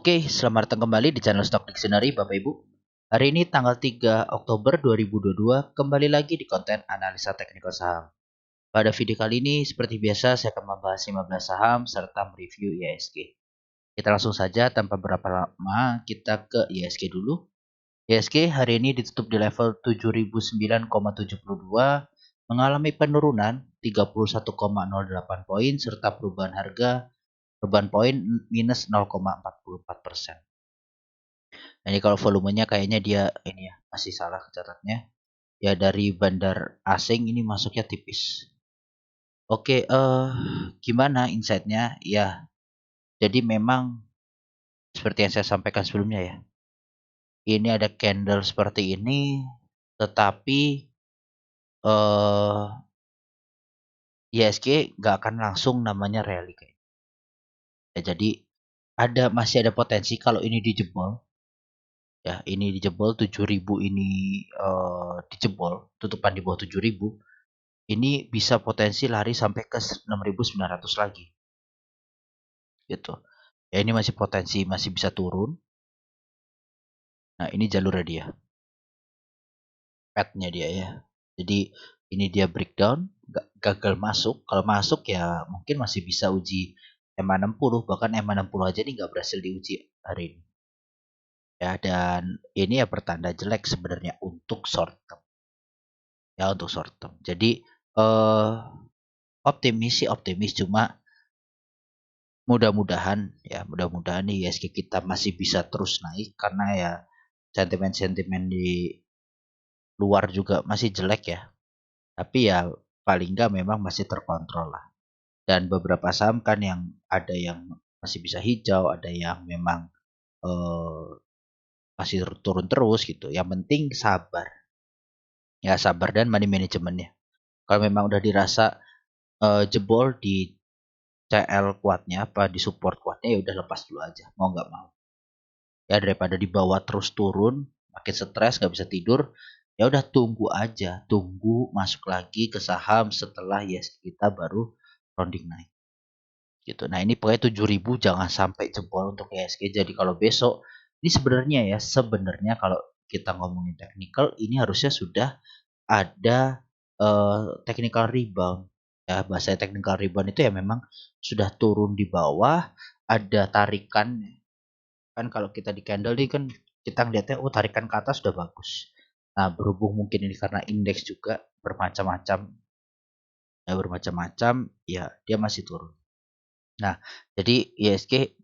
Oke, selamat datang kembali di channel Stock Dictionary Bapak Ibu. Hari ini tanggal 3 Oktober 2022, kembali lagi di konten analisa teknikal saham. Pada video kali ini, seperti biasa, saya akan membahas 15 saham serta mereview IHSG. Kita langsung saja tanpa berapa lama, kita ke IHSG dulu. IHSG hari ini ditutup di level 7009,72, mengalami penurunan 31,08 poin serta perubahan poin minus 0,44%. Nah, ini kalau volumenya kayaknya dia ini ya masih salah catatnya. Ya dari bandar asing ini masuknya tipis. Oke, gimana insight-nya? Ya, jadi memang seperti yang saya sampaikan sebelumnya ya. Ini ada candle seperti ini, tetapi IHSG nggak akan langsung namanya rally kayak. Ya, jadi masih ada potensi kalau ini dijebol. Ya, ini dijebol 7.000 ini dijebol, tutupan di bawah 7.000. Ini bisa potensi lari sampai ke 6.900 lagi. Gitu. Ya ini masih potensi, masih bisa turun. Nah, ini jalurnya dia. Path-nya dia ya. Jadi ini dia breakdown, gagal masuk. Kalau masuk ya mungkin masih bisa uji EMA 60, bahkan EMA 60 aja ini nggak berhasil diuji hari ini. Ya, dan ini ya pertanda jelek sebenarnya untuk short term. Ya, untuk short term. Jadi optimis cuma mudah-mudahan nih ISG kita masih bisa terus naik karena ya sentimen-sentimen di luar juga masih jelek ya. Tapi ya paling nggak memang masih terkontrol lah. Dan beberapa saham kan yang ada yang masih bisa hijau, ada yang memang masih turun terus gitu. Yang penting sabar. Ya sabar dan money manajemennya. Kalau memang udah dirasa jebol di CL kuatnya apa di support kuatnya ya udah lepas dulu aja, mau nggak mau. Ya daripada dibawa terus turun, makin stres nggak bisa tidur, ya udah tunggu aja, tunggu masuk lagi ke saham setelah yes kita baru rounding naik gitu. Nah ini pokoknya 7.000 jangan sampai jebol untuk IHSG. Jadi kalau besok ini sebenarnya kalau kita ngomongin technical ini harusnya sudah ada technical rebound. Ya bahasa technical rebound itu ya memang sudah turun di bawah, ada tarikan. Kan kalau kita di candle ini kan kita ngeliatnya tarikan ke atas sudah bagus. Nah berhubung mungkin ini karena indeks juga bermacam-macam ya dia masih turun. Nah jadi ISG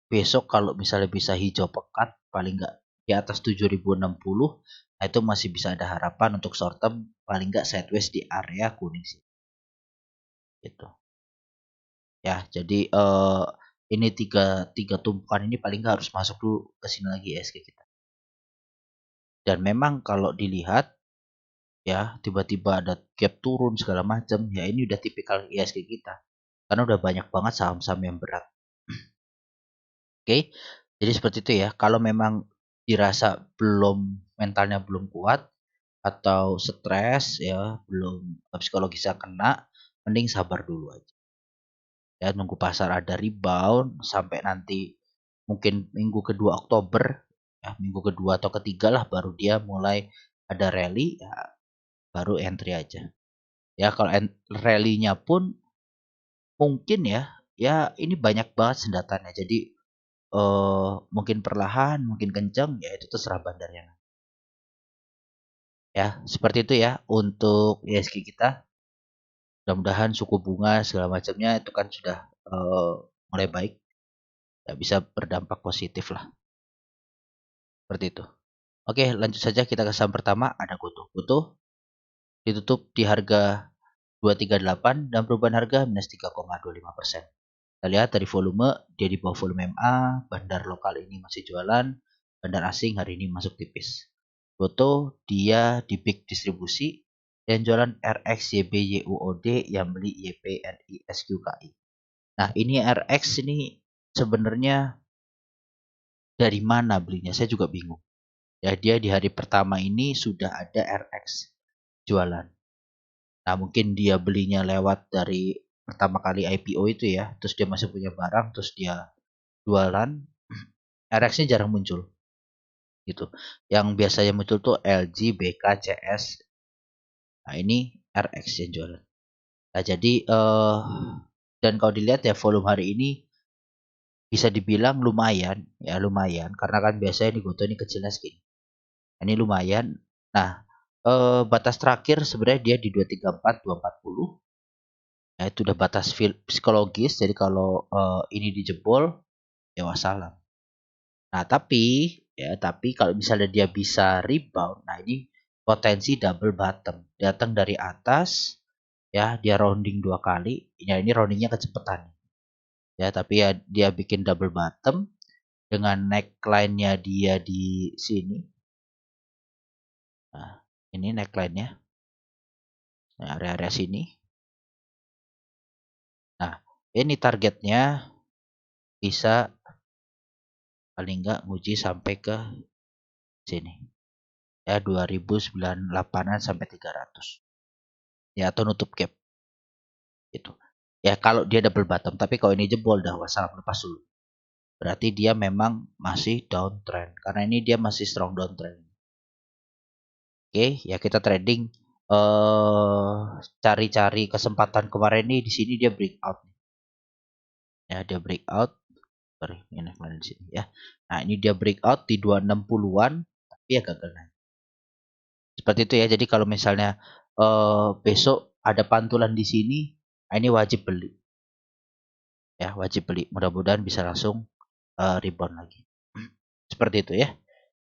besok kalau misalnya bisa hijau pekat paling nggak di atas 7.060, nah itu masih bisa ada harapan untuk short term paling nggak sideways di area kuning sih. Gitu. Ya jadi ini tiga tumpukan ini paling nggak harus masuk dulu ke sini lagi ISG kita. Dan memang kalau dilihat ya tiba-tiba ada gap turun segala macam, ya ini udah tipikal ISG kita. Karena udah banyak banget saham-saham yang berat. Oke. Jadi seperti itu ya. Kalau memang dirasa mentalnya belum kuat atau stres ya, belum psikologisnya kena, mending sabar dulu aja. Ya nunggu pasar ada rebound sampai nanti mungkin minggu kedua Oktober, ya minggu kedua atau ketiga lah baru dia mulai ada rally, ya baru entry aja. Ya kalau rally-nya pun mungkin ya ini banyak banget sendatannya. Jadi mungkin perlahan, mungkin kencang, ya itu terserah bandarnya. Ya, seperti itu ya untuk ISG kita. Mudah-mudahan suku bunga segala macamnya itu kan sudah mulai baik. Ya bisa berdampak positif lah. Seperti itu. Oke, lanjut saja kita ke saham pertama, ada Gotoh. Gotoh ditutup di harga 238 dan perubahan harga minus 3,25%. Kita lihat dari volume, dia di bawah volume MA, bandar lokal ini masih jualan, bandar asing hari ini masuk tipis. Gotoh dia di big distribusi dan jualan RX YBYUOD yang beli YPNI SQKI. Nah ini RX ini sebenarnya dari mana belinya saya juga bingung. Ya dia di hari pertama ini sudah ada RX jualan. Nah mungkin dia belinya lewat dari pertama kali IPO itu ya, terus dia masih punya barang, terus dia jualan. RX-nya jarang muncul gitu. Yang biasanya muncul tuh LG, BK, CS. Nah, ini RX yang jualan. Nah, jadi dan kalau dilihat ya volume hari ini bisa dibilang lumayan, ya lumayan karena kan biasanya di Goto ini kecilnya segini. Ini lumayan. Nah, batas terakhir sebenarnya dia di 234, 240. Ya itu udah batas psikologis. Jadi kalau ini dijebol ya wassalam. Nah, tapi kalau misalnya dia bisa rebound, nah ini potensi double bottom. Datang dari atas, ya dia rounding 2 kali. Ya ini roundingnya kecepatan. Ya, tapi ya dia bikin double bottom dengan neckline-nya dia di sini. Nah, ini neckline-nya. Nah, area-area sini. Nah, ini targetnya bisa paling nggak nguji sampai ke sini. Ya 2098-an sampai 300. Ya atau nutup gap gitu. Ya kalau dia double bottom, tapi kalau ini jebol dah wassalam lepas dulu. Berarti dia memang masih downtrend karena ini dia masih strong downtrend. Oke, ya kita trading cari-cari kesempatan kemarin nih di sini dia breakout. Ya, dia breakout. Sorry, ini di sini ya. Nah, ini dia breakout di 260-an tapi ya gagal naik. Seperti itu ya. Jadi kalau misalnya besok ada pantulan di sini, nah ini wajib beli. Ya, wajib beli. Mudah-mudahan bisa langsung rebound lagi. Seperti itu ya.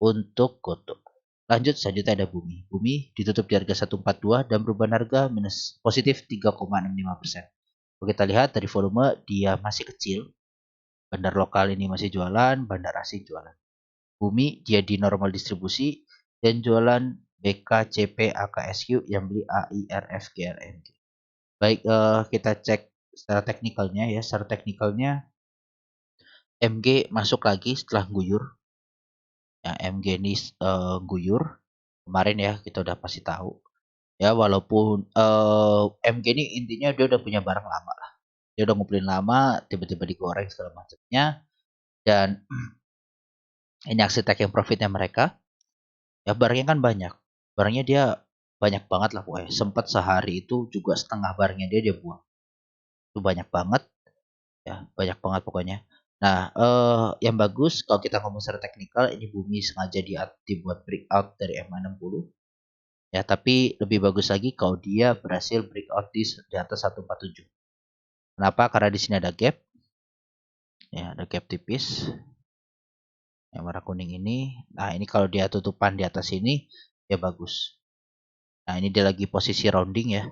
Untuk Goto. Lanjut selanjutnya ada Bumi. Bumi ditutup di harga 142 dan perubahan harga minus positif 3,65%. Kalau kita lihat dari volume dia masih kecil. Bandar lokal ini masih jualan, bandar asing jualan. Bumi dia di normal distribusi dan jualan BK, CP, AKSQ yang beli AIRF, GRMG. Baik, kita cek secara teknikalnya ya. Secara teknikalnya MG masuk lagi setelah guyur. Ya, MG ini guyur. Kemarin ya kita udah pasti tahu. Ya walaupun MG ini intinya dia udah punya barang lama lah. Dia udah ngumpulin lama, tiba-tiba digoreng segala macamnya. Dan ini aksi take yang profitnya mereka. Ya barangnya kan banyak. Barangnya dia banyak banget lah pokoknya. Sempat sehari itu juga setengah barangnya dia buang. Itu banyak banget. Ya banyak banget pokoknya. Nah, yang bagus kalau kita ngomong secara teknikal, ini Bumi sengaja dibuat breakout dari MA60. Ya, tapi lebih bagus lagi kalau dia berhasil breakout di atas 147. Kenapa? Karena di sini ada gap. Ya, ada gap tipis. Yang warna kuning ini. Nah, ini kalau dia tutupan di atas ini, ya bagus. Nah, ini dia lagi posisi rounding ya.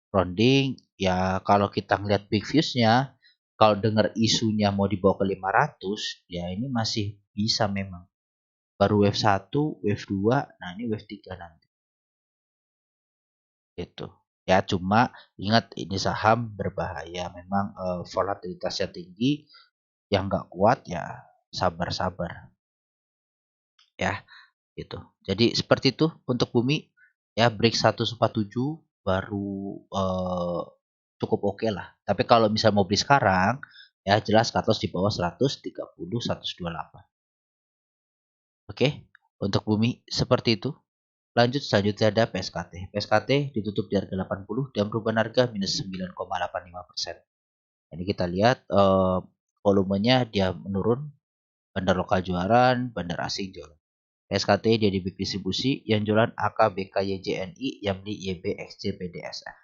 Rounding, ya kalau kita ngeliat big views-nya, kalau dengar isunya mau dibawa ke 500, ya ini masih bisa memang. Baru wave 1, wave 2, nah ini wave 3 nanti. Gitu. Ya cuma ingat ini saham berbahaya. Memang volatilitasnya tinggi. Yang nggak kuat ya sabar-sabar. Ya gitu. Jadi seperti itu untuk Bumi. Ya break 147 baru cukup oke lah. Tapi kalau misal mau beli sekarang, ya jelas cut loss di bawah 130, 128. Oke, untuk Bumi seperti itu. Lanjut selanjutnya ada PSKT. PSKT ditutup di harga 80 dan perubahan harga minus 9,85%. Ini kita lihat volumenya dia menurun, bandar lokal jualan, bandar asing jualan. PSKT dia di big distribusi yang jualan AK, BK, YJNI yang beli YB, XC, PDSF.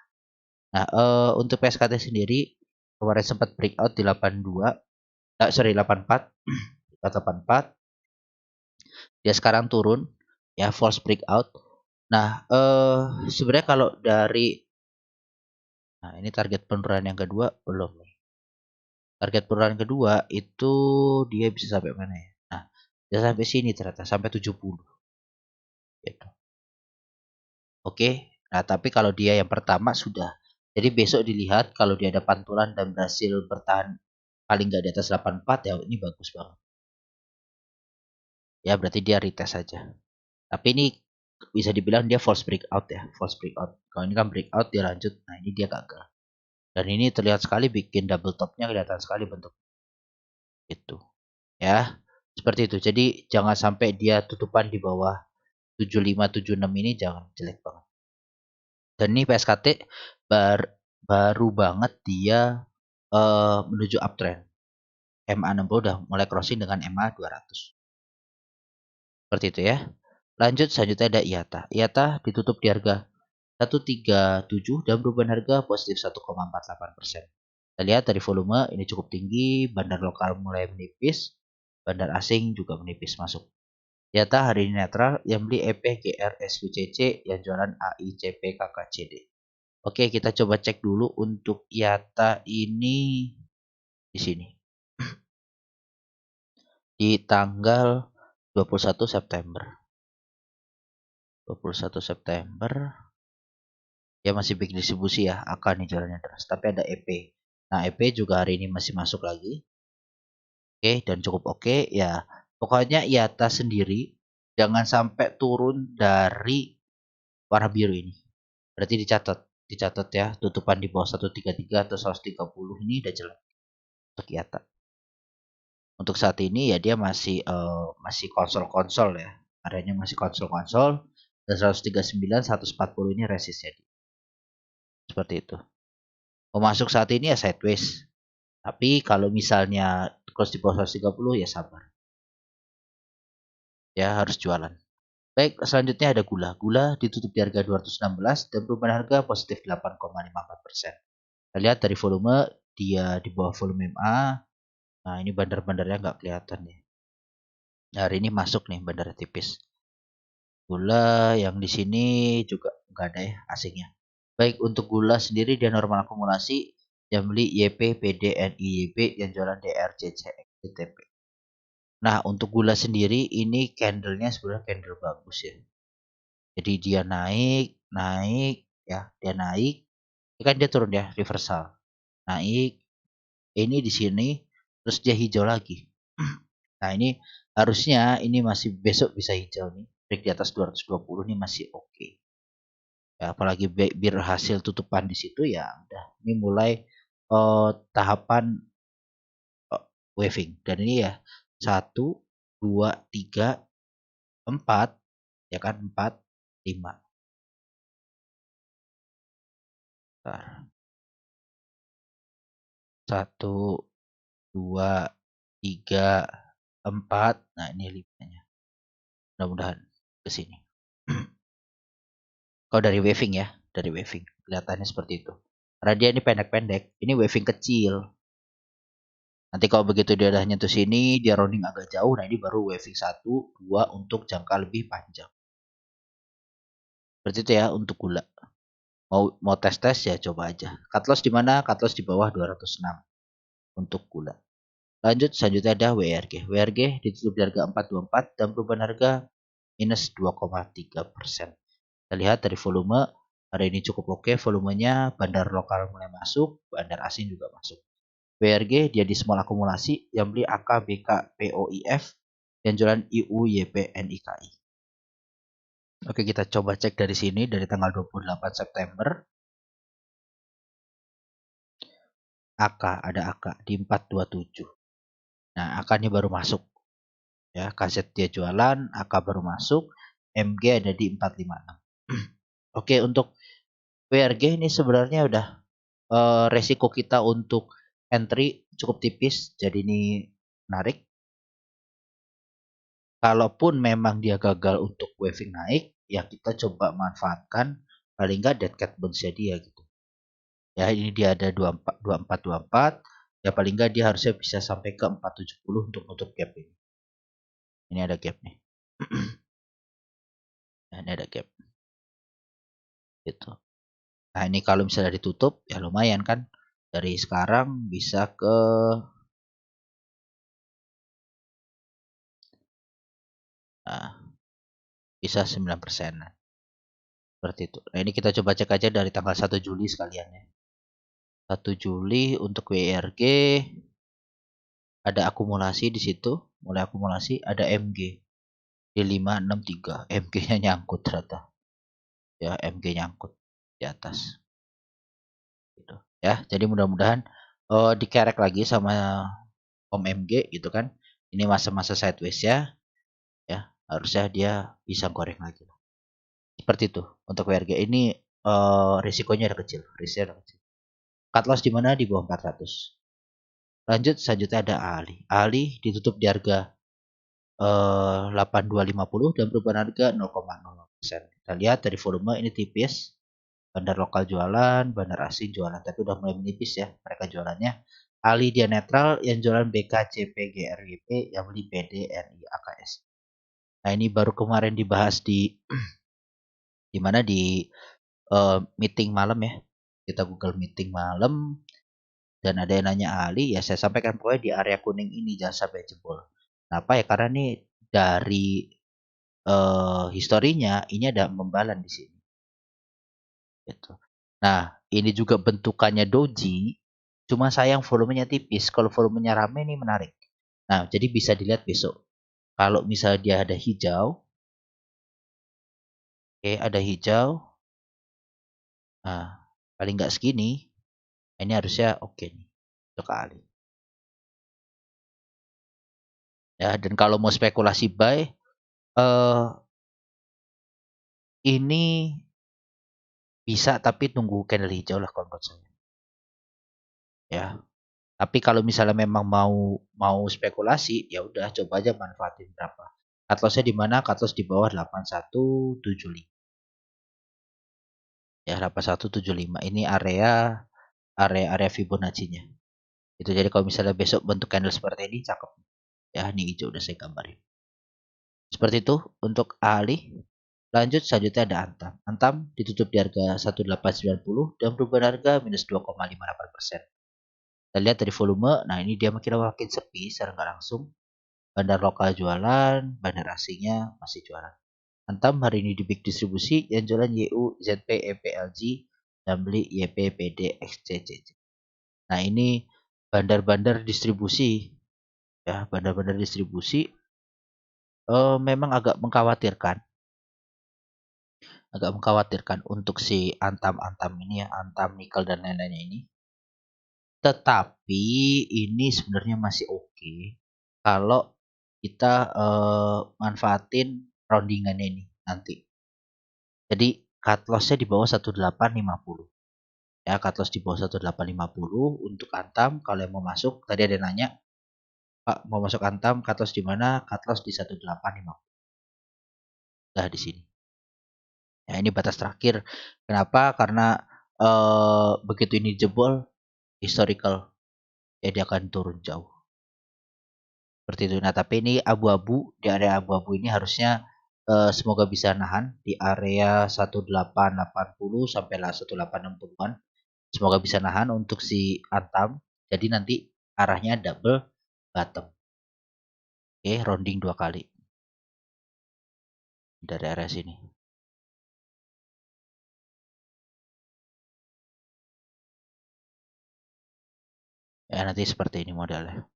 Nah, untuk PSKT sendiri kemarin sempat breakout di 82, 84, 84. Dia sekarang turun, ya false breakout. Nah, sebenarnya kalau dari, nah ini target penurunan yang kedua belum nih. Target penurunan kedua itu dia bisa sampai mana ya? Nah, bisa sampai sini ternyata, sampai 70. Gitu. Oke, nah tapi kalau dia yang pertama sudah. Jadi besok dilihat kalau dia ada pantulan dan berhasil bertahan paling nggak di atas 84 ya ini bagus banget. Ya berarti dia retest saja. Tapi ini bisa dibilang dia false breakout ya, false breakout. Kalau ini kan breakout dia lanjut, nah ini dia gagal. Dan ini terlihat sekali bikin double topnya kelihatan sekali bentuk itu. Ya, Seperti itu. Jadi jangan sampai dia tutupan di bawah 75 76 ini, jangan, jelek banget. Dan ini PSKT baru banget dia menuju uptrend. MA60 udah mulai crossing dengan MA200. Seperti itu ya. Lanjut, selanjutnya ada IATA. IATA ditutup di harga 137 dan perubahan harga positif 1,48%. Kita lihat dari volume ini cukup tinggi, bandar lokal mulai menipis, bandar asing juga menipis masuk. IATA hari ini netral, yang beli EP, GR, SQCC, yang jualan AI, CP, KKCD. Oke, kita coba cek dulu untuk IATA ini di sini. Di tanggal 21 September. 21 September. Ya masih big distribusi ya, akan nih jalannya deras. Tapi ada EP. Nah, EP juga hari ini masih masuk lagi. Oke, dan cukup oke ya. Pokoknya IATA sendiri jangan sampai turun dari warna biru ini. Berarti dicatat ya, tutupan di bawah 133 atau 130 ini udah jelek untuk IATA. Untuk saat ini ya dia masih konsol-konsol ya. Areanya masih konsol-konsol, dan 139 140 ini resistnya. Seperti itu. Mau masuk saat ini ya sideways. Tapi kalau misalnya close di bawah 130 ya sabar. Ya harus jualan. Baik, selanjutnya ada gula. Gula ditutup di harga 216 dan perubahan harga positif 8,54%. Kita lihat dari volume, dia di bawah volume MA. Nah, ini bandar-bandarnya nggak kelihatan ya. Nah, hari ini masuk nih bandar tipis. Gula yang di sini juga nggak ada ya asingnya. Baik, untuk gula sendiri dia normal akumulasi, yang beli YP, PD, NI, YB, yang jualan DR, JC, DTP. Nah, untuk gula sendiri ini candlenya sebenarnya candle bagus ya. Jadi dia naik ya, dia naik, ini kan dia turun ya, reversal. Naik, ini di sini, terus dia hijau lagi. Nah, ini harusnya ini masih besok bisa hijau nih. Break di atas 220 ini masih oke. Ya, apalagi biar hasil tutupan di situ ya udah. Ini mulai tahapan waving. Dan ini ya 1 2 3 4 ya kan, 4 5. Bentar. 1 2 3 4. Nah, ini 5-nya. Mudah-mudahan ke sini. Kalau dari waving ya, dari waving kelihatannya seperti itu. Karena dia ini pendek-pendek, ini waving kecil. Nanti kalau begitu dia udah nyentuh sini, dia rounding agak jauh, nah ini baru waving 1, 2 untuk jangka lebih panjang. Seperti itu ya untuk gula. Mau tes-tes ya coba aja. Cut loss di mana? Cut loss di bawah 206 untuk gula. Lanjut, selanjutnya ada WRG. WRG ditutup di harga 424 dan perubahan harga minus 2,3%. Kita lihat dari volume, hari ini cukup oke volumenya, bandar lokal mulai masuk, bandar asing juga masuk. WRG dia di small akumulasi, yang beli AK, BK, POIF, yang jualan IU, YP, NIKI. Oke, kita coba cek dari sini, dari tanggal 28 September. AK, ada AK di 427. Nah, AK-nya baru masuk. Ya, kaset dia jualan, AK baru masuk, MG ada di 456. Oke, untuk WRG ini sebenarnya udah resiko kita untuk entry cukup tipis, jadi ini menarik. Kalaupun memang dia gagal untuk waving naik, ya kita coba manfaatkan paling nggak dead cat bounce dia gitu. Ya ini dia ada 2424, ya paling nggak dia harusnya bisa sampai ke 470 untuk nutup gap ini. Ini ada gap nih. Nah, ini ada gap. Gitu. Nah, ini kalau misalnya ditutup ya lumayan kan. Dari sekarang bisa ke bisa 9%. Seperti itu. Nah, ini kita coba cek aja dari tanggal 1 Juli sekalian ya. 1 Juli untuk WRG ada akumulasi di situ, mulai akumulasi, ada MG di 563. MG-nya nyangkut ternyata. Ya, MG nyangkut di atas. Gitu. Ya, jadi mudah-mudahan dikerek lagi sama Om MG gitu kan. Ini masa-masa sideways ya, harusnya dia bisa goreng lagi. Seperti itu untuk WRG ini risikonya ada kecil, risknya ada kecil. Cut loss di mana? Di bawah 400. Lanjut, selanjutnya ada Ali. Ali ditutup di harga 8250 dan perubahan harga 0,00%. Kita lihat dari volume ini tipis. Bandar lokal jualan, bandar asing jualan, tapi udah mulai menipis ya mereka jualannya. Ali dia netral, yang jualan BK, CP, GRGP, yang beli PD, RI, AKS. Nah ini baru kemarin dibahas di mana di meeting malam ya. Kita Google meeting malam dan ada yang nanya Ali, ya saya sampaikan pokoknya di area kuning ini jangan sampai jebol. Kenapa ya? Karena nih dari historinya ini ada membalan di sini. Gitu. Nah, ini juga bentukannya doji, cuma sayang volumenya tipis. Kalau volumenya rame ini menarik. Nah, jadi bisa dilihat besok. Kalau misalnya dia ada hijau, oke, ada hijau. Nah, paling nggak segini, ini harusnya oke nih untuk kali. Ya, dan kalau mau spekulasi buy, ini bisa tapi tunggu candle hijau lah kalau menurut saya. Ya, tapi kalau misalnya memang mau spekulasi, ya udah coba aja manfaatin berapa. Cut loss-nya di mana? Cut loss di bawah 8175. Ya, 8175. Ini area Fibonacci-nya. Itu jadi kalau misalnya besok bentuk candle seperti ini cakep. Ya, ini hijau udah saya gambarin. Seperti itu untuk Ali. Lanjut selanjutnya ada Antam. Antam ditutup di harga 1890 dan perubahan harga minus 2,58%. Kita lihat dari volume, nah ini dia makin sepi secara nggak langsung. Bandar lokal jualan, bandar asingnya masih jualan. Antam hari ini di big distribusi yang jualan YU, ZP, EPLG, dan beli YP, PD, XCCC. Nah ini bandar-bandar distribusi, ya bandar-bandar distribusi memang agak mengkhawatirkan untuk si Antam-Antam ini ya, Antam, Nikel dan lain-lainnya ini. Tetapi ini sebenarnya masih oke kalau kita manfaatin roundingannya ini nanti. Jadi cut loss-nya di bawah 1850. Ya, cut loss di bawah 1850 untuk Antam. Kalau yang mau masuk, tadi ada yang nanya, Pak mau masuk Antam, cut loss di mana? Cut loss di 1850. Nah, di sini. Ya, ini batas terakhir. Kenapa? Karena begitu ini jebol historical, ya dia akan turun jauh. Seperti itu. Nah, tapi ini abu-abu, di area abu-abu ini harusnya semoga bisa nahan di area 1880 sampai 1860-an. Semoga bisa nahan untuk si Antam. Jadi nanti arahnya double bottom. Oke, rounding 2 kali. Dari area sini. Ya, nanti seperti ini modelnya.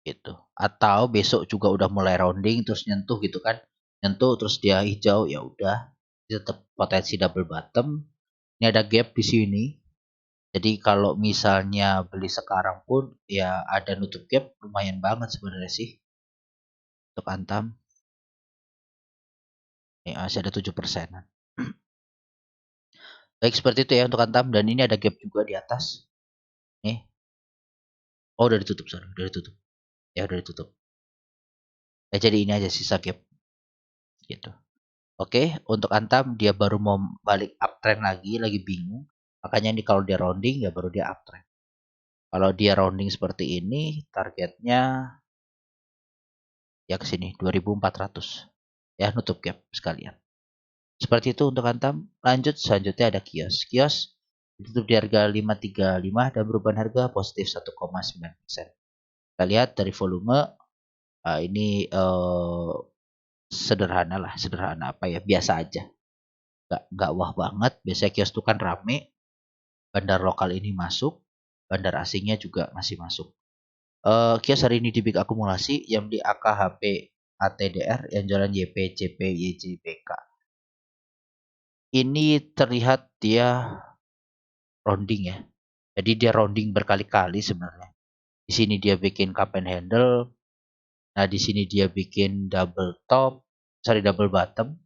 Gitu. Atau besok juga udah mulai rounding terus nyentuh gitu kan. Nyentuh terus dia hijau, ya udah. Tetap potensi double bottom. Ini ada gap di sini. Jadi kalau misalnya beli sekarang pun ya ada nutup gap lumayan banget sebenarnya sih untuk Antam. Ini masih ada 7%. Baik seperti itu ya untuk Antam dan ini ada gap juga di atas. Nih. Oh udah ditutup sorry, udah ditutup. Ya udah ditutup. Ya jadi ini aja sisa gap gitu. Oke, untuk Antam dia baru mau balik uptrend lagi bingung. Makanya ini kalau dia rounding ya baru dia uptrend. Kalau dia rounding seperti ini, targetnya ya ke sini 2400. Ya nutup gap sekalian. Seperti itu untuk Antam. Lanjut selanjutnya ada Kios. Kios ditutup di harga 535 dan perubahan harga positif 1,9%. Kita lihat dari volume ini sederhana apa ya, biasa aja. Nggak wah banget. Biasanya Kios itu kan rame. Bandar lokal ini masuk, bandar asingnya juga masih masuk. Kios hari ini di big akumulasi yang di AKHP ATDR yang jalan YP, CP, YJ, BK. Ini terlihat dia rounding ya. Jadi dia rounding berkali-kali sebenarnya. Di Di sini dia bikin cup and handle. Nah, di sini dia bikin double bottom.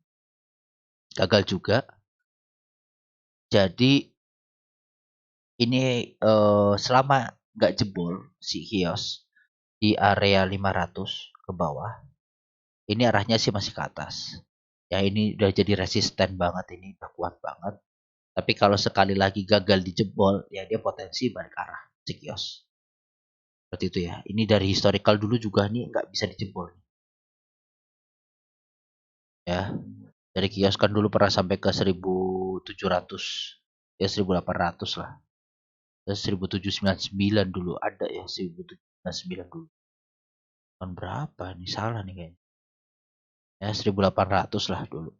Gagal juga. Jadi ini selama nggak jebol si Hios di area 500 ke bawah, ini arahnya sih masih ke atas. Ya ini udah jadi resisten banget, ini udah kuat banget. Tapi kalau sekali lagi gagal dijebol, ya dia potensi balik arah si Kios. Seperti itu ya. Ini dari historical dulu juga nih nggak bisa dijebol. Ya, dari Kios kan dulu pernah sampai ke 1700, ya 1800 lah. Ya, 1799 dulu ada ya, 1799 dulu. Tahun berapa nih, salah nih kayaknya. Ya 1800 lah dulu.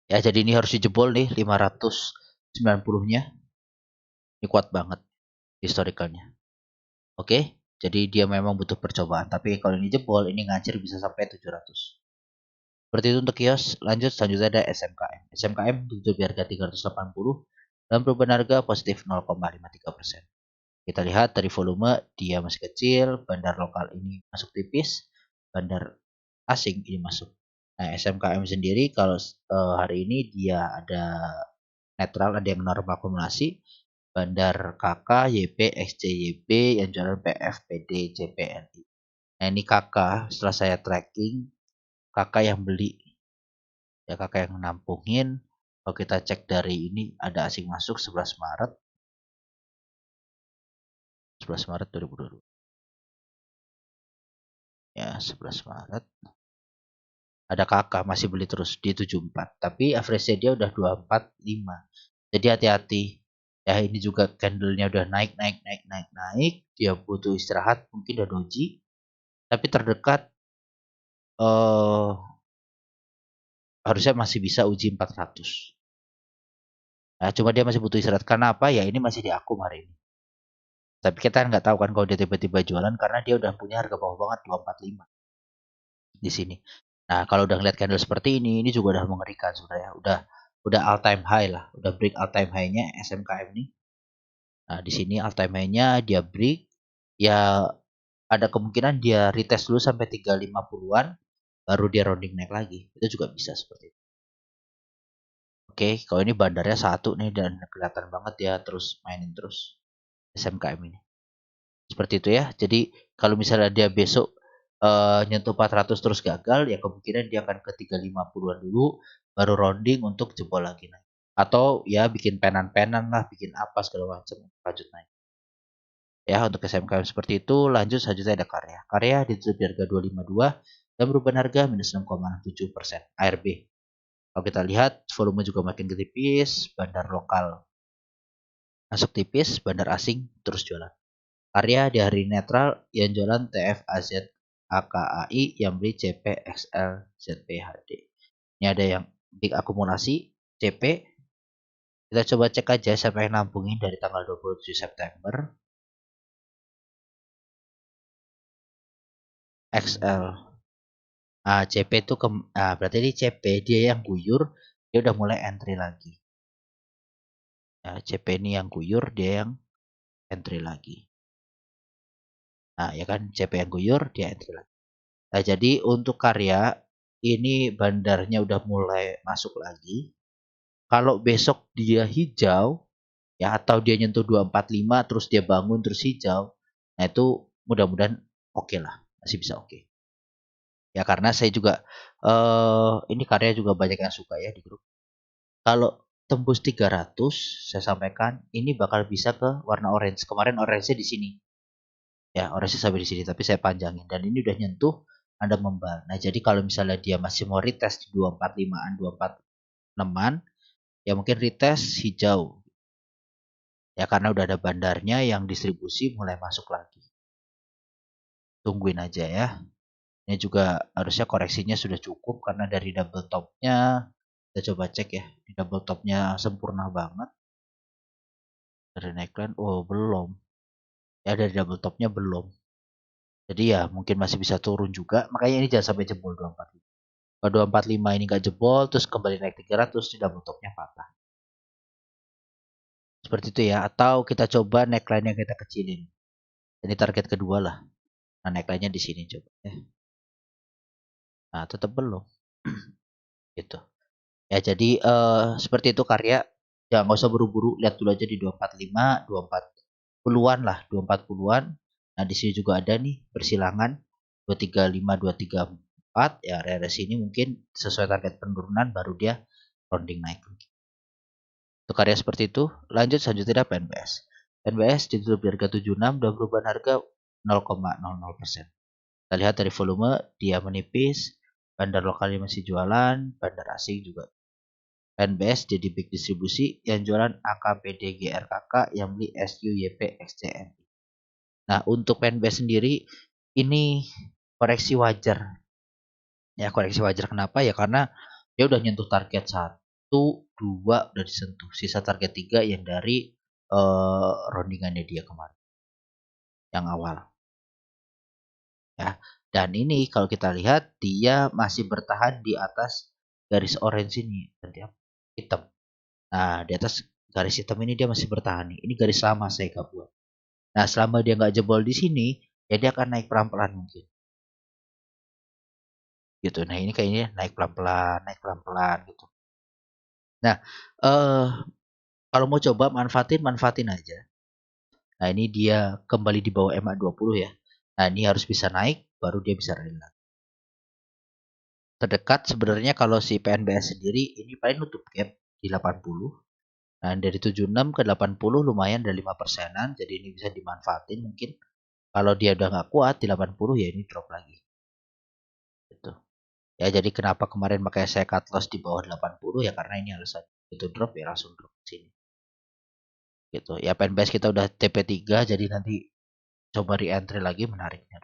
Ya jadi ini harus dijebol nih 590-nya. Ini kuat banget historicalnya. Oke, jadi dia memang butuh percobaan. Tapi kalau ini jebol, ini ngacir bisa sampai 700. Seperti itu untuk kios. Lanjut, selanjutnya ada SMKM. SMKM tutup di harga 380 dan perubahan harga positif 0,53%. Kita lihat dari volume, dia masih kecil. Bandar lokal ini masuk tipis. Bandar asing ini masuk. Nah, SMKM sendiri kalau hari ini dia ada netral, ada yang normal akumulasi. Bandar KK, YP, XCYB yang jualan PF, PD, JPNI. Nah ini KK setelah saya tracking, KK yang beli, ya KK yang nampungin. Kalau kita cek dari ini ada asing masuk 11 Maret 2022. Ya 11 Maret ada KK masih beli terus di 74, tapi average dia udah 245. Jadi hati-hati. Ya ini juga candlenya udah naik. Dia butuh istirahat, mungkin udah doji. Tapi terdekat harusnya masih bisa uji 400. Nah, cuma dia masih butuh istirahat. Karena apa? Ya ini masih di akum hari ini. Tapi kita nggak tahu kan kalau dia tiba-tiba jualan karena dia udah punya harga bawah banget 245 di sini. Nah, kalau udah ngeliat candle seperti ini juga udah mengerikan sebenarnya. Udah all time high lah, udah break all time high-nya SMKM ini. Nah, di sini all time high-nya dia break, ya ada kemungkinan dia retest dulu sampai 350-an baru dia rounding naik lagi. Itu juga bisa seperti itu. Oke, kalau ini bandarnya satu nih dan kelihatan banget ya terus mainin terus SMKM ini. Seperti itu ya. Jadi kalau misalnya dia besok nyentuh 400 terus gagal, ya kemungkinan dia akan ke 350-an dulu baru rounding untuk jebol lagi naik. Atau ya bikin penan-penan lah, bikin apa segala macam lanjut naik. Ya untuk SMKM seperti itu. Lanjut selanjutnya ada Karya. Karya ditutup di harga 252 dan perubahan harga minus 6,7%. ARB. Kalau kita lihat volume juga makin tipis, bandar lokal masuk tipis, bandar asing terus jualan. Karya di hari netral yang jualan TFAZ AKAI yang beli CP XL ZPHD. Ini ada yang big akumulasi CP. Kita coba cek aja siapa yang nampungin dari tanggal 27 September. XL. Nah, CP itu berarti ini CP dia yang guyur, dia udah mulai entry lagi. Ya, CP ini yang guyur, dia yang entry lagi. Nah, ya kan CP yang guyur, dia entry lagi. Nah, jadi untuk Karya ini bandarnya udah mulai masuk lagi. Kalau besok dia hijau, ya atau dia nyentuh 245 terus dia bangun terus hijau, nah itu mudah-mudahan oke lah, masih bisa oke. Ya karena saya juga ini Karya juga banyak yang suka ya di grup. Kalau tembus 300, saya sampaikan ini bakal bisa ke warna orange. Kemarin orange-nya di sini. Ya, orange sampai di sini, tapi saya panjangin dan ini udah nyentuh Anda membal. Nah, jadi kalau misalnya dia masih mau retest di 245-an, 246-an, ya mungkin retest hijau. Ya karena udah ada bandarnya yang distribusi mulai masuk lagi. Tungguin aja ya. Ini juga harusnya koreksinya sudah cukup karena dari double topnya, kita coba cek ya. Di double topnya sempurna banget. Dari neckline, oh belum. Ya dari double topnya belum. Jadi ya mungkin masih bisa turun juga. Makanya ini jangan sampai jebol 245. Kalau 245 ini nggak jebol, terus kembali naik 300, di double topnya patah. Seperti itu ya. Atau kita coba neckline yang kita kecilin. Ini target kedua lah. Nah, neckline-nya di sini coba ya. Nah, tetap belum. Gitu. Ya, jadi seperti itu karya. Ya, nggak usah buru-buru, lihat dulu aja di 245, 24 puluhan lah, 24 puluhan. Nah, di sini juga ada nih persilangan 235, 234. Ya, area sini mungkin sesuai target penurunan baru dia rounding naik. Untuk karya seperti itu, lanjut selanjutnya PNBS. PNBS ditutup di harga 76 dan perubahan harga 0,00%. Kita lihat dari volume, dia menipis, bandar lokalnya masih jualan, bandar asing juga. PNBS jadi big distribusi, yang jualan AKPD GRKK, yang beli SUYP XCN. Nah, untuk PNBS sendiri, ini koreksi wajar. Ya, koreksi wajar kenapa? Ya karena dia udah nyentuh target 1, 2 udah disentuh. Sisa target 3 yang dari roundingannya dia kemarin. Yang awal. Ya. Dan ini kalau kita lihat dia masih bertahan di atas garis orange ini dan dia hitam. Nah, di atas garis hitam ini dia masih bertahan nih. Ini garis lama saya buat. Nah, selama dia nggak jebol di sini, ya dia akan naik pelan-pelan mungkin. Gitu. Nah, ini kayaknya naik pelan-pelan gitu. Nah, kalau mau coba manfaatin aja. Nah, ini dia kembali di bawah MA20 ya. Nah, ini harus bisa naik baru dia bisa rally. Terdekat sebenarnya kalau si PNBS sendiri ini paling nutup gap di 80. Nah, dari 76 ke 80 lumayan ada 5%-an, jadi ini bisa dimanfaatin mungkin. Kalau dia udah nggak kuat di 80 ya ini drop lagi. Gitu. Ya, jadi kenapa kemarin makanya saya cut loss di bawah 80 ya karena ini alasan. Itu drop ya langsung drop ke sini. Gitu. Ya, PNBS kita udah TP3 jadi nanti coba re-entry lagi menariknya.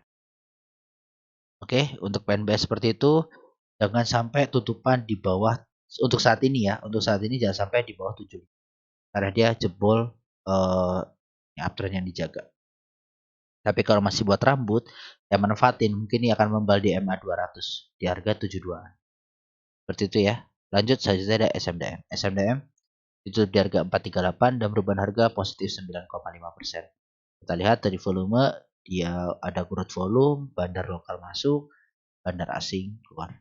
Oke, untuk PNBS seperti itu jangan sampai tutupan di bawah untuk saat ini ya. Untuk saat ini jangan sampai di bawah 7. Karena dia jebol uptrend yang dijaga. Tapi kalau masih buat rambut, ya manfaatin. Mungkin ini akan membal di MA 200 di harga 72. Seperti itu ya. Lanjut saja ada SMDM. SMDM itu di harga 438 dan perubahan harga positif 9,5%. Kita lihat dari volume, dia ada growth volume, bandar lokal masuk, bandar asing keluar.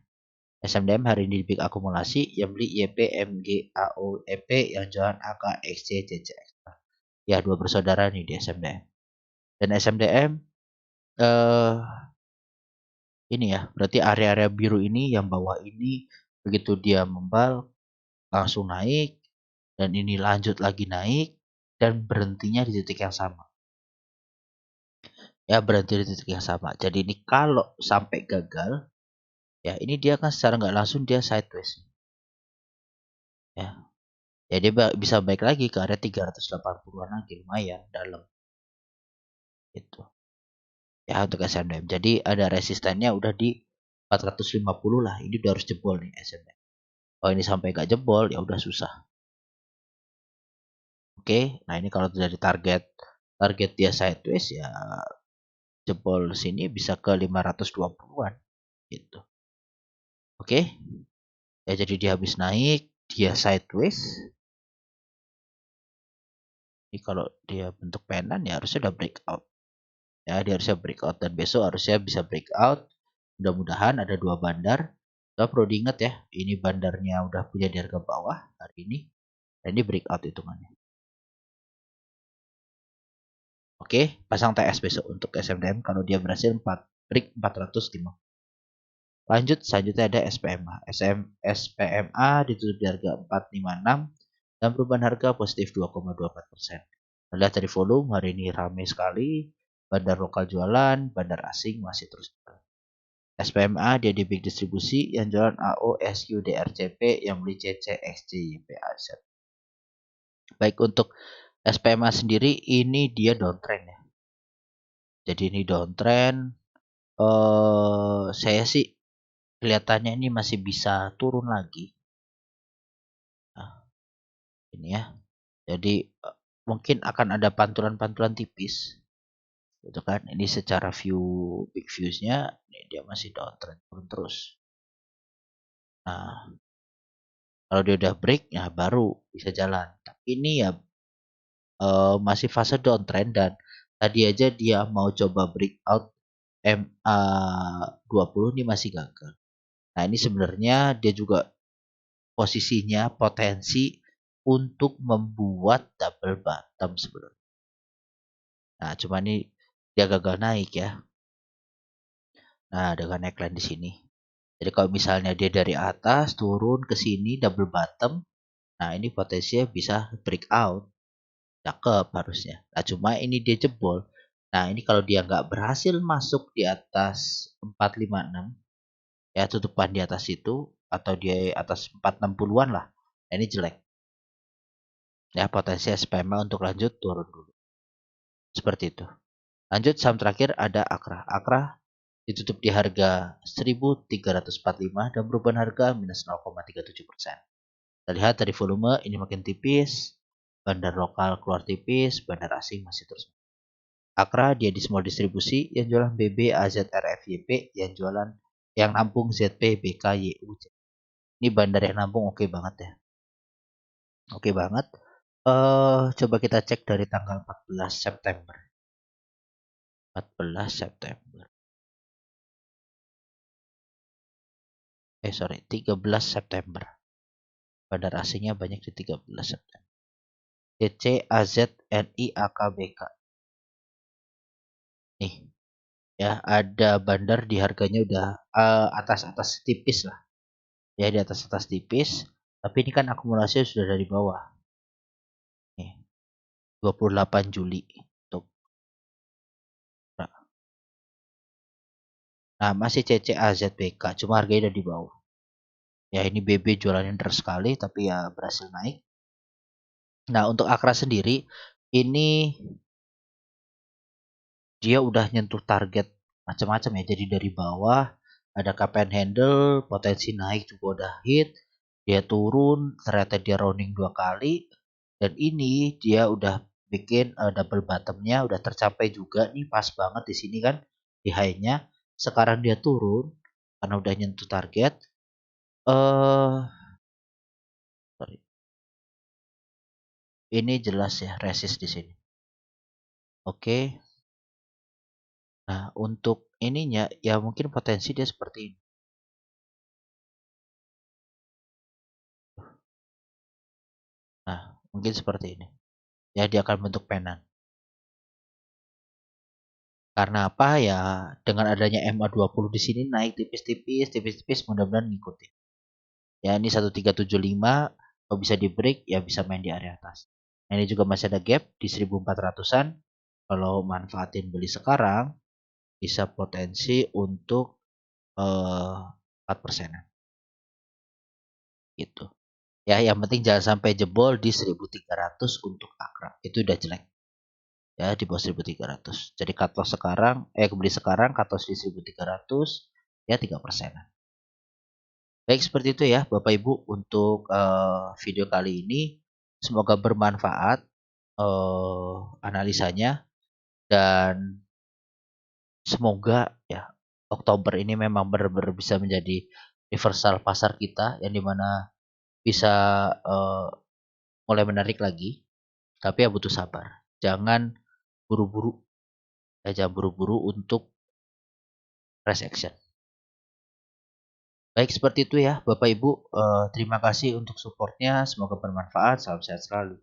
SMDM hari ini di peak akumulasi, yang beli YP, MG, AO, EP, yang jualan AK, XC, CC. Ya, dua bersaudara nih di SMDM. Dan SMDM ini ya, berarti area-area biru ini yang bawah ini begitu dia membal langsung naik dan ini lanjut lagi naik dan berhentinya di titik yang sama. Ya, berhenti di titik yang sama. Jadi ini kalau sampai gagal, ya ini dia kan secara nggak langsung dia sideways. Ya. Ya dia bisa baik lagi ke area 380-an lagi lumayan dalam. Itu. Ya untuk SMDM. Jadi ada resistennya udah di 450 lah. Ini udah harus jebol nih SMDM. Kalau ini sampai gak jebol ya udah susah. Oke, nah ini kalau dari target dia sideways ya jebol sini bisa ke 520-an gitu. Oke. Ya jadi dia habis naik, dia sideways. Ini kalau dia bentuk penan ya harusnya udah breakout. Ya, dia harusnya breakout dan besok harusnya bisa breakout. Mudah-mudahan ada dua bandar. Kita perlu diingat ya, ini bandarnya udah punya di harga bawah hari ini. Dan ini breakout hitungannya. Oke, pasang TS besok untuk SMDM kalau dia berhasil 4 break 405. Lanjut selanjutnya ada SPMA. SPMA ditutup di harga 456 dan perubahan harga positif 2,24%. Lihat dari volume hari ini ramai sekali. Bandar lokal jualan, bandar asing masih terus jualan. SPMA dia di big distribusi yang jualan AO, SQ, DRCP yang beli CC, XC, YPAZ. Baik untuk SPMA sendiri ini dia downtrend ya. Jadi ini downtrend. Saya sih kelihatannya ini masih bisa turun lagi. Nah, ini ya. Jadi mungkin akan ada pantulan-pantulan tipis. Gitu kan. Ini secara view big views-nya ini dia masih downtrend turun terus. Nah, kalau dia udah break ya baru bisa jalan. Tapi ini ya masih fase downtrend dan Tadi aja dia mau coba breakout MA20 ini masih gagal. Nah, ini sebenarnya dia juga posisinya potensi untuk membuat double bottom sebenarnya. Nah, cuma ini dia gagal naik ya. Nah, dengan neckline di sini. Jadi kalau misalnya dia dari atas turun ke sini double bottom, nah ini potensinya bisa breakout. Cakep harusnya. Nah, cuma ini dia jebol. Nah, ini kalau dia nggak berhasil masuk di atas 456, ya tutupan di atas itu, atau di atas 460-an lah. Nah, ini jelek. Ya, potensi SPMA untuk lanjut turun dulu. Seperti itu. Lanjut saham terakhir ada Akra. Akra ditutup di harga 1345 dan perubahan harga minus 0,37%. Kita lihat dari volume ini makin tipis, bandar lokal keluar tipis, bandar asing masih terus. Akra dia di small distribusi yang jualan BB, AZR, FYP, yang jualan yang nampung ZP, BK, YU. Ini bandar yang nampung oke banget ya. Oke banget. Coba kita cek dari tanggal 14 September. 14 September. 13 September. Bandar asingnya banyak di 13 September. DC, AZ, NI, AKBK. Nih, ya ada bandar di harganya udah atas-atas tipis lah. Ya di atas-atas tipis, tapi ini kan akumulasinya sudah dari bawah. Nih, 28 Juli. Tuh. Nah, masih CCAZBK, cuma harganya udah di bawah. Ya ini BB jualannya deras sekali, tapi ya berhasil naik. Nah, untuk Akra sendiri, ini dia udah nyentuh target macam-macam ya. Jadi dari bawah ada cup and handle, potensi naik juga udah hit. Dia turun, ternyata dia rounding 2 kali. Dan ini dia udah bikin double bottomnya udah tercapai juga nih, pas banget di sini kan di high-nya. Sekarang dia turun karena udah nyentuh target. Sorry. Ini jelas ya resist di sini. Oke. Nah, untuk ininya ya mungkin potensi dia seperti ini. Nah, mungkin seperti ini. Ya, dia akan bentuk penan. Karena apa ya? Dengan adanya MA20 di sini naik tipis-tipis, mudah-mudahan ngikutin. Ya, ini 1375 kalau bisa di break ya bisa main di area atas. Nah, ini juga masih ada gap di 1400-an. Kalau manfaatin beli sekarang bisa potensi untuk 4%. Gitu. Ya, yang penting jangan sampai jebol di 1300 untuk Akra. Itu udah jelek. Ya, di bawah 1300. Jadi cut loss sekarang, beli sekarang, cut loss di 1300, ya 3%. Baik, seperti itu ya Bapak Ibu untuk video kali ini. Semoga bermanfaat analisanya, dan semoga ya Oktober ini memang benar-benar bisa menjadi universal pasar kita, yang dimana bisa mulai menarik lagi. Tapi ya butuh sabar. Jangan buru-buru. Ya, jangan buru-buru untuk price action. Baik, seperti itu ya Bapak Ibu. Terima kasih untuk supportnya. Semoga bermanfaat. Salam sehat selalu.